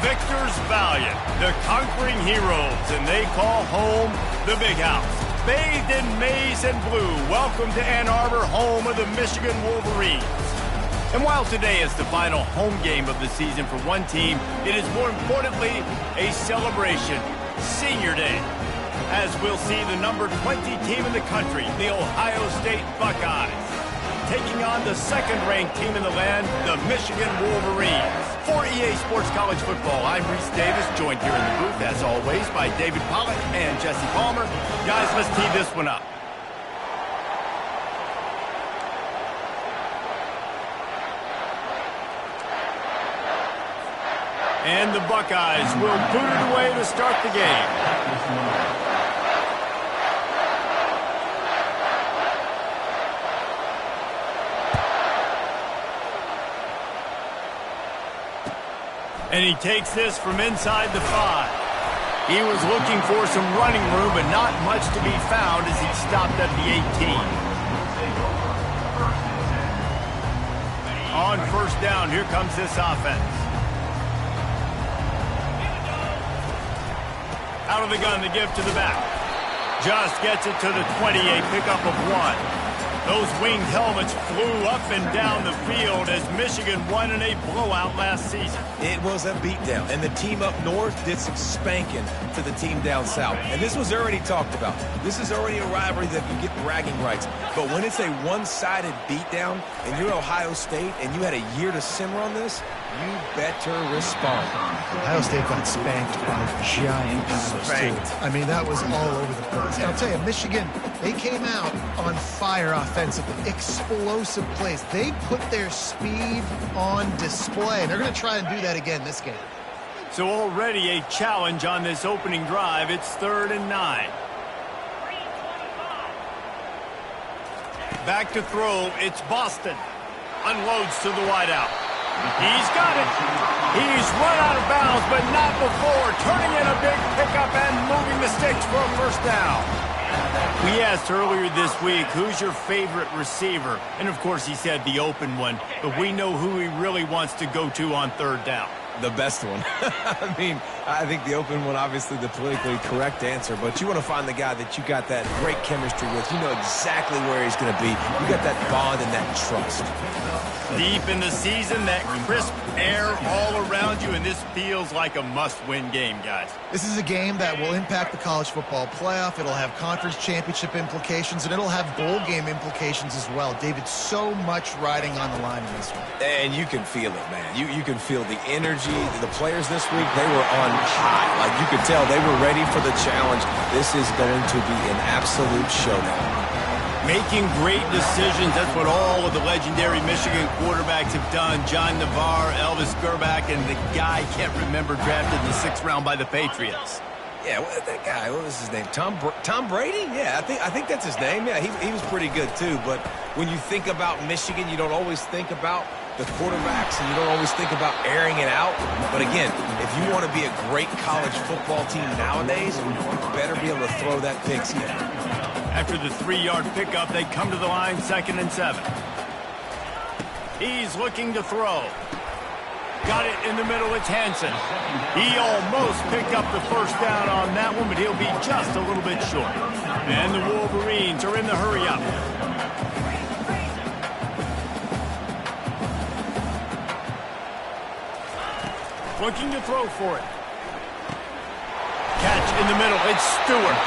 victors valiant, the conquering heroes, and they call home the Big House. Bathed in maize and blue, welcome to Ann Arbor, home of the Michigan Wolverines. And while today is the final home game of the season for one team, it is more importantly a celebration, Senior Day, as we'll see the number 20 team in the country, the Ohio State Buckeyes, taking on the second-ranked team in the land, the Michigan Wolverines. For EA Sports College Football, I'm Reese Davis, joined here in the booth, as always, by David Pollack and Jesse Palmer. Guys, let's tee this one up. And the Buckeyes will boot it away to start the game. And he takes this from inside the 5. He was looking for some running room, but not much to be found as he stopped at the 18. On first down, here comes this offense. Out of the gun, the give to the back. Just gets it to the 20, a pickup of 1. Those winged helmets flew up and down the field as Michigan won in a blowout last season. It was a beatdown, and the team up north did some spanking to the team down south. And this was already talked about. This is already a rivalry that you get bragging rights. But when it's a one-sided beatdown, and you're Ohio State, and you had a year to simmer on this, you better respond. Ohio State got spanked by giant powers, too. I mean, that was all over the place. I'll tell you, Michigan, they came out on fire offensively. Explosive plays. They put their speed on display, and they're going to try and do that again this game. So already a challenge on this opening drive. It's 3rd and 9. Back to throw. It's Boston. Unloads to the wideout. He's got it. He's run out of bounds, but not before. Turning in a big pickup and moving the sticks for a first down. We asked earlier this week, who's your favorite receiver? And, of course, he said the open one. But we know who he really wants to go to on 3rd down. The best one. I mean, I think the open one, obviously the politically correct answer, but you want to find the guy that you got that great chemistry with. You know exactly where he's going to be. You got that bond and that trust. Deep in the season, that crisp air all around you, and this feels like a must-win game, guys. This is a game that will impact the college football playoff. It'll have conference championship implications, and it'll have bowl game implications as well. David, so much riding on the line in this one. And you can feel it, man. You can feel the energy. The players this week, they were on high. Like, you could tell they were ready for the challenge. This is going to be an absolute showdown. Making great decisions, that's what all of the legendary Michigan quarterbacks have done. John Navarre, Elvis Gerbach, and the guy, can't remember, drafted in the 6th round by the Patriots. Yeah, that guy, what was his name? Tom Brady? Yeah, I think that's his name. Yeah, he was pretty good too. But when you think about Michigan, you don't always think about the quarterbacks, and you don't always think about airing it out. But again, if you want to be a great college football team nowadays, you better be able to throw that pick six. After the 3-yard pickup, they come to the line, 2nd and 7. He's looking to throw. Got it in the middle, it's Hansen. He almost picked up the first down on that one, but he'll be just a little bit short. And the Wolverines are in the hurry-up. Looking to throw for it. Catch in the middle, it's Stewart.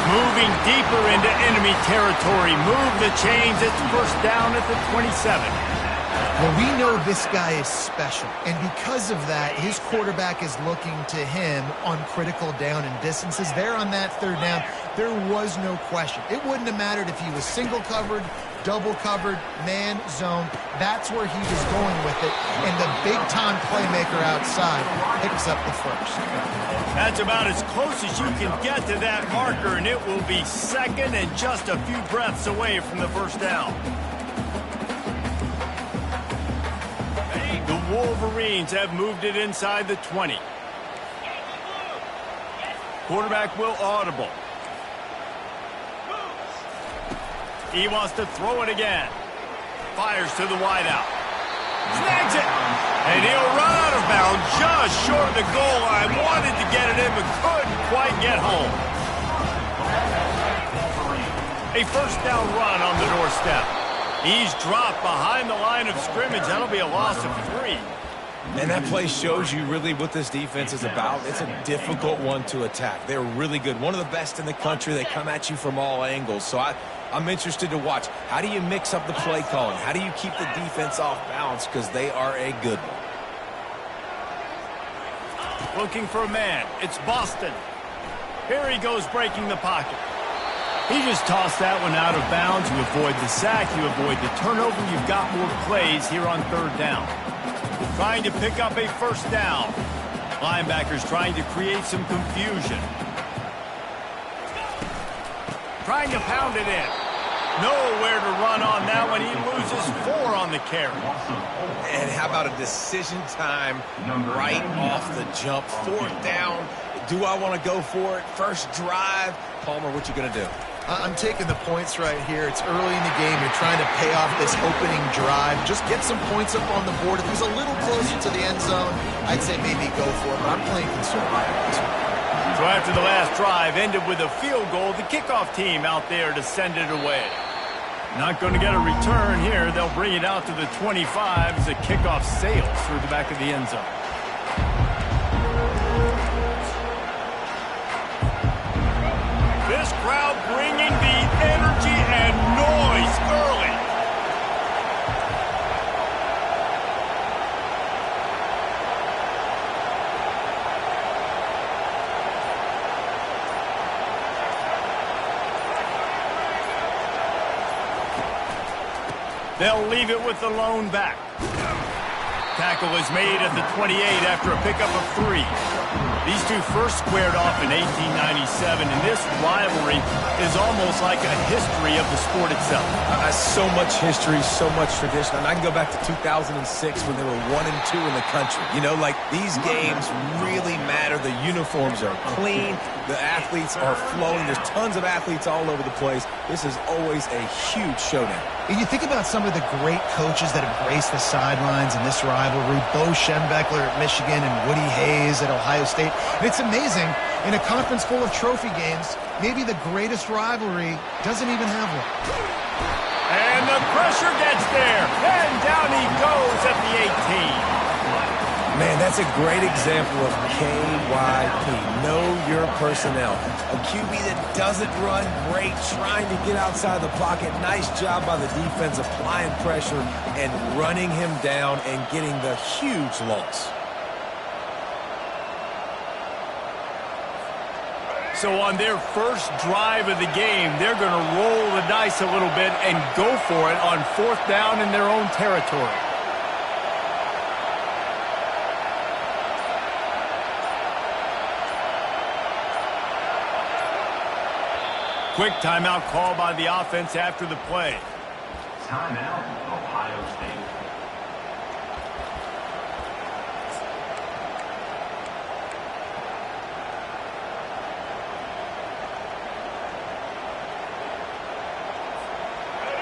Moving deeper into enemy territory. Move the chains, it's first down at the 27. Well, we know this guy is special, and because of that, his quarterback is looking to him on critical down and distances. There on that 3rd down, there was no question. It wouldn't have mattered if he was single covered, double covered, man, zone. That's where he was going with it, and the big-time playmaker outside picks up the first. That's about as close as you can get to that marker, and it will be 2nd and just a few breaths away from the first down. The Wolverines have moved it inside the 20. Quarterback will audible. He wants to throw it again. Fires to the wideout. Snags it. And he'll run out of bounds just short of the goal line. Wanted to get it in, but couldn't quite get home. A first down run on the doorstep. He's dropped behind the line of scrimmage. That'll be a loss of 3. And that play shows you really what this defense is about. It's a difficult one to attack. They're really good. One of the best in the country. They come at you from all angles. So I'm interested to watch. How do you mix up the play calling? How do you keep the defense off balance? Because they are a good one. Looking for a man. It's Boston. Here he goes breaking the pocket. He just tossed that one out of bounds. You avoid the sack. You avoid the turnover. You've got more plays here on third down. Trying to pick up a first down. Linebackers trying to create some confusion. Trying to pound it in. Nowhere to run on that one. He loses 4 on the carry. And how about a decision time right off the jump? 4th down. Do I want to go for it? First drive. Palmer, what you going to do? I'm taking the points right here. It's early in the game. You're trying to pay off this opening drive. Just get some points up on the board. If it was a little closer to the end zone, I'd say maybe go for it, but I'm playing conservative. So after the last drive ended with a field goal, the kickoff team out there to send it away. Not going to get a return here. They'll bring it out to the 25 as the kickoff sails through the back of the end zone. This crowd bringing the energy and noise early. They'll leave it with the lone back. Tackle is made at the 28 after a pickup of 3. These two first squared off in 1897, and this rivalry is almost like a history of the sport itself. So much history, so much tradition. And I can go back to 2006 when they were 1 and 2 in the country. You know, like, these games really matter. The uniforms are clean. The athletes are flowing. There's tons of athletes all over the place. This is always a huge showdown. And you think about some of the great coaches that have graced the sidelines in this rivalry. Bo Schembechler at Michigan and Woody Hayes at Ohio State. And it's amazing, in a conference full of trophy games, maybe the greatest rivalry doesn't even have one. And the pressure gets there. And down he goes at the 18. Man, that's a great example of KYP. Know your personnel. A QB that doesn't run great, trying to get outside the pocket. Nice job by the defense applying pressure and running him down and getting the huge loss. So on their first drive of the game, they're going to roll the dice a little bit and go for it on 4th down in their own territory. Quick timeout call by the offense after the play. Timeout, Ohio State.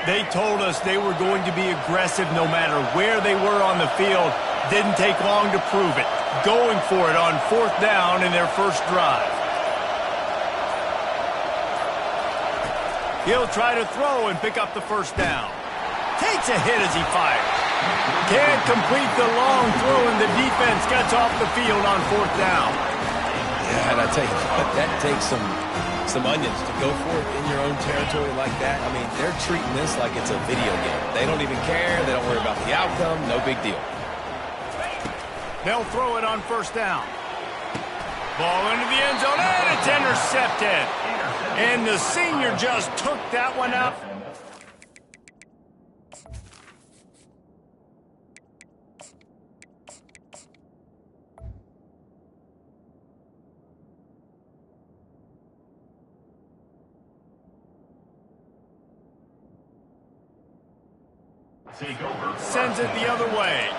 They told us they were going to be aggressive no matter where they were on the field. Didn't take long to prove it. Going for it on 4th down in their first drive. He'll try to throw and pick up the first down. Takes a hit as he fires. Can't complete the long throw, and the defense gets off the field on 4th down. Yeah, and I tell you what, that takes some onions to go for it in your own territory like that. I mean, they're treating this like it's a video game. They don't even care. They don't worry about the outcome. No big deal. They'll throw it on 1st down. Ball into the end zone, and it's intercepted. And the senior just took that one out. Sends it the other way.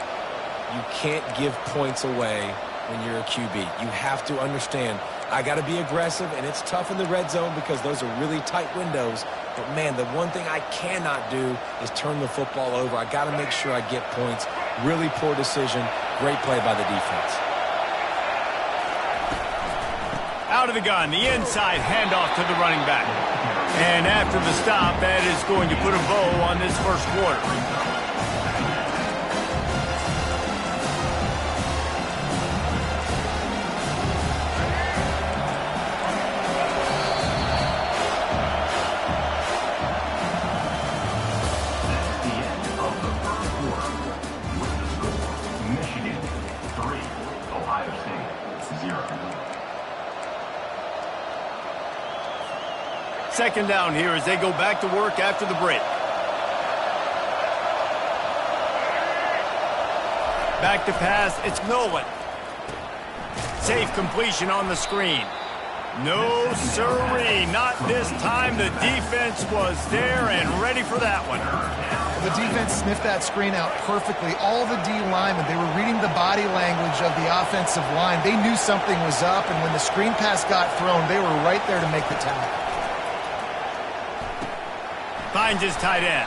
You can't give points away when you're a QB. You have to understand, I got to be aggressive, and it's tough in the red zone because those are really tight windows. But, man, the one thing I cannot do is turn the football over. I got to make sure I get points. Really poor decision. Great play by the defense. Out of the gun, the inside handoff to the running back. And after the stop, that is going to put a bow on this first quarter. Second down here as they go back to work after the break. Back to pass, it's Nolan. Safe completion on the screen. No sirree, not this time. The defense was there and ready for that one. The defense sniffed that screen out perfectly. All the D linemen, they were reading the body language of the offensive line. They knew something was up, and when the screen pass got thrown, they were right there to make the tackle. Finds his tight end.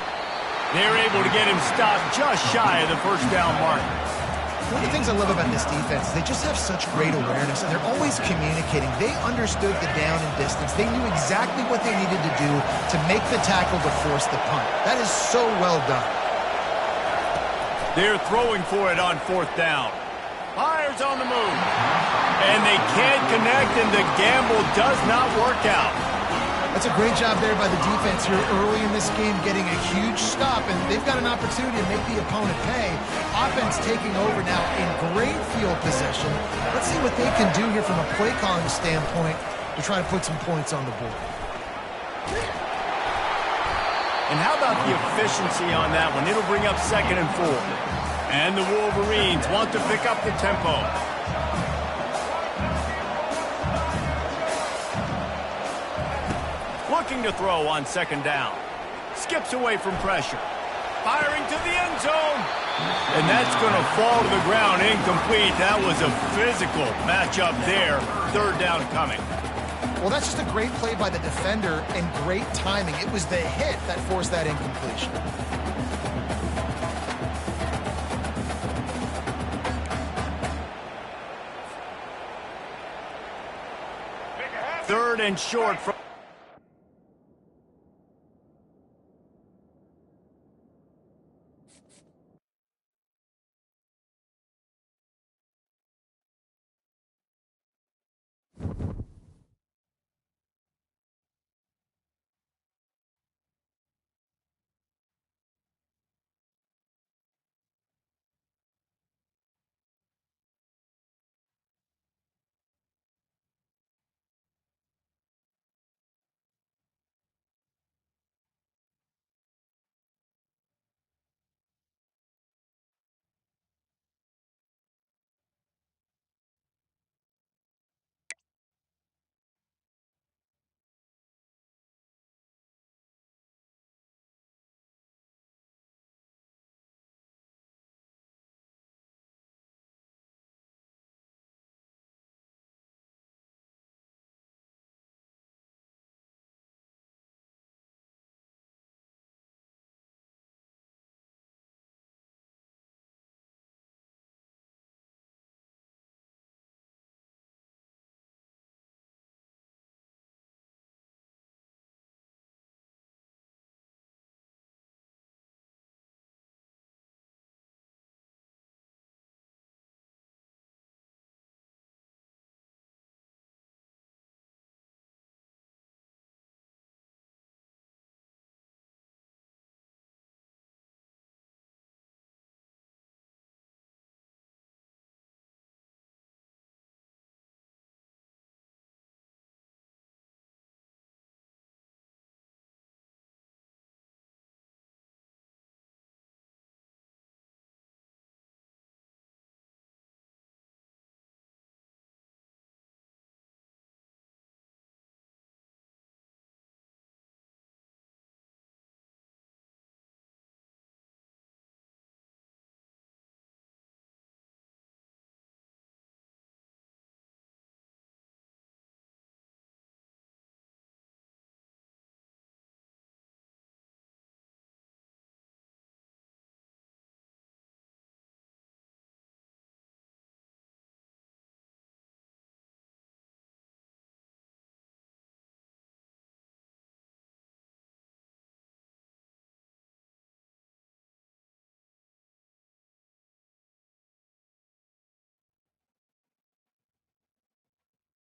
They're able to get him stopped just shy of the first down mark. One of the things I love about this defense is they just have such great awareness, and they're always communicating. They understood the down and distance. They knew exactly what they needed to do to make the tackle to force the punt. That is so well done. They're throwing for it on fourth down. Fires on the move. And they can't connect, and the gamble does not work out. That's a great job there by the defense here early in this game, getting a huge stop, and they've got an opportunity to make the opponent pay. Offense taking over now in great field position. Let's see what they can do here from a play calling standpoint to try to put some points on the board. And how about the efficiency on that one? It'll bring up 2nd and 4. And the Wolverines want to pick up the tempo. Looking to throw on 2nd down. Skips away from pressure. Firing to the end zone. And that's going to fall to the ground incomplete. That was a physical matchup there. 3rd down coming. Well, that's just a great play by the defender and great timing. It was the hit that forced that incompletion. Third and short from